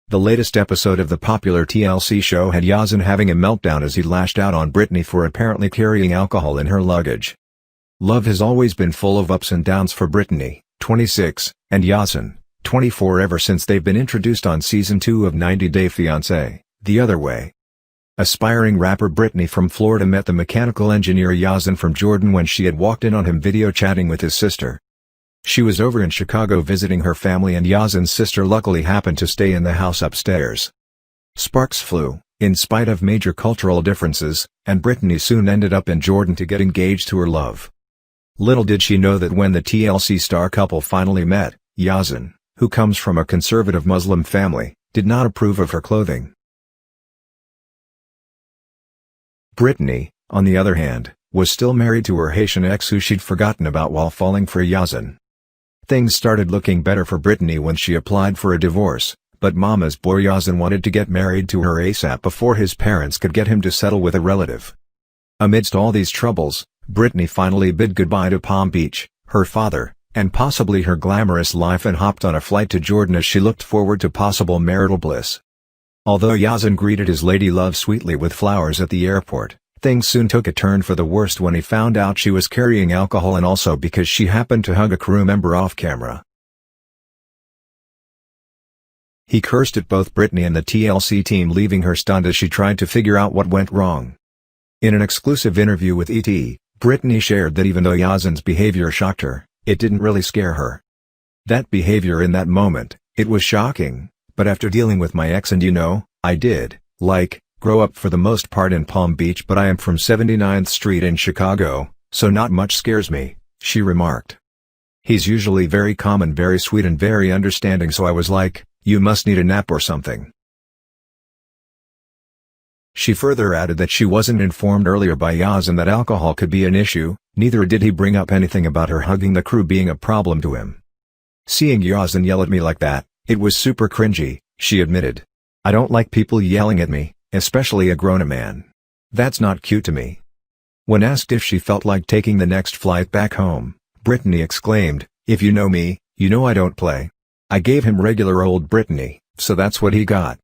The latest episode of the popular TLC show had Yazan having a meltdown as he lashed out on Brittany for apparently carrying alcohol in her luggage. Love has always been full of ups and downs for Brittany, 26, and Yazan, 24 ever since they've been introduced on Season 2 of 90 Day Fiancé, The Other Way. Aspiring rapper Brittany from Florida met the mechanical engineer Yazan from Jordan when she had walked in on him video chatting with his sister. She was over in Chicago visiting her family and Yazan's sister luckily happened to stay in the house upstairs. Sparks flew, in spite of major cultural differences, and Brittany soon ended up in Jordan to get engaged to her love. Little did she know that when the TLC star couple finally met, Yazan, who comes from a conservative Muslim family, did not approve of her clothing. Brittany, on the other hand, was still married to her Haitian ex who she'd forgotten about while falling for Yazan. Things started looking better for Brittany when she applied for a divorce, but mama's boy Yazan wanted to get married to her ASAP before his parents could get him to settle with a relative. Amidst all these troubles, Brittany finally bid goodbye to Palm Beach, her father, and possibly her glamorous life and hopped on a flight to Jordan as she looked forward to possible marital bliss. Although Yazan greeted his lady love sweetly with flowers at the airport, things soon took a turn for the worst when he found out she was carrying alcohol and also because she happened to hug a crew member off camera. He cursed at both Brittany and the TLC team, leaving her stunned as she tried to figure out what went wrong. In an exclusive interview with ET, Brittany shared that even though Yazan's behavior shocked her, it didn't really scare her. That behavior in that moment, it was shocking, but after dealing with my ex and I did, grow up for the most part in Palm Beach, but I am from 79th Street in Chicago, so not much scares me, she remarked. He's usually very calm and very sweet and very understanding, so I was like, you must need a nap or something. She further added that she wasn't informed earlier by Yazan that alcohol could be an issue, neither did he bring up anything about her hugging the crew being a problem to him. Seeing Yazan yell at me like that, it was super cringy, she admitted. I don't like people yelling at me, especially a grown man. That's not cute to me. When asked if she felt like taking the next flight back home, Brittany exclaimed, if you know me, you know I don't play. I gave him regular old Brittany, so that's what he got.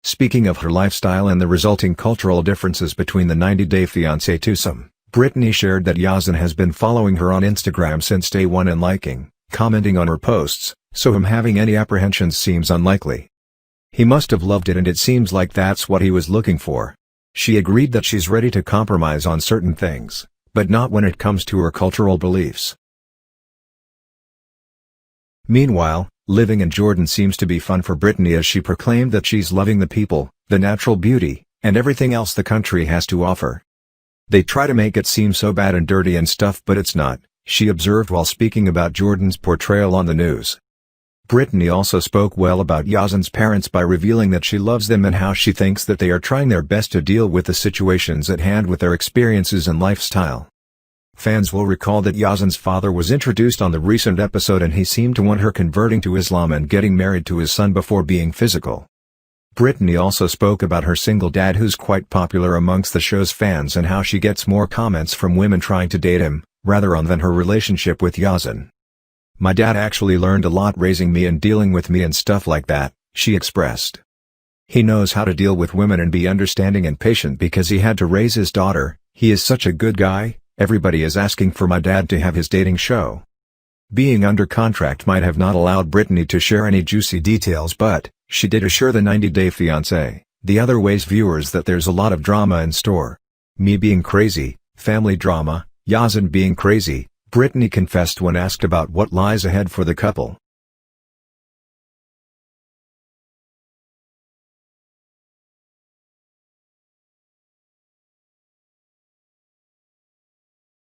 Speaking of her lifestyle and the resulting cultural differences between the 90 Day Fiancé twosome, Brittany shared that Yazan has been following her on Instagram since day one and liking, commenting on her posts, so him having any apprehensions seems unlikely. He must have loved it and it seems like that's what he was looking for. She agreed that she's ready to compromise on certain things, but not when it comes to her cultural beliefs. Meanwhile, living in Jordan seems to be fun for Brittany as she proclaimed that she's loving the people, the natural beauty, and everything else the country has to offer. They try to make it seem so bad and dirty and stuff, but it's not, she observed while speaking about Jordan's portrayal on the news. Brittany also spoke well about Yazan's parents by revealing that she loves them and how she thinks that they are trying their best to deal with the situations at hand with their experiences and lifestyle. Fans will recall that Yazan's father was introduced on the recent episode and he seemed to want her converting to Islam and getting married to his son before being physical. Brittany also spoke about her single dad who's quite popular amongst the show's fans and how she gets more comments from women trying to date him, rather on than her relationship with Yazan. My dad actually learned a lot raising me and dealing with me and stuff like that, she expressed. He knows how to deal with women and be understanding and patient because he had to raise his daughter. He is such a good guy. Everybody is asking for my dad to have his dating show. Being under contract might have not allowed Brittany to share any juicy details, but she did assure the 90 Day Fiancé, The Other Way's viewers that there's a lot of drama in store. Me being crazy, family drama, Yazan being crazy, Brittany confessed when asked about what lies ahead for the couple.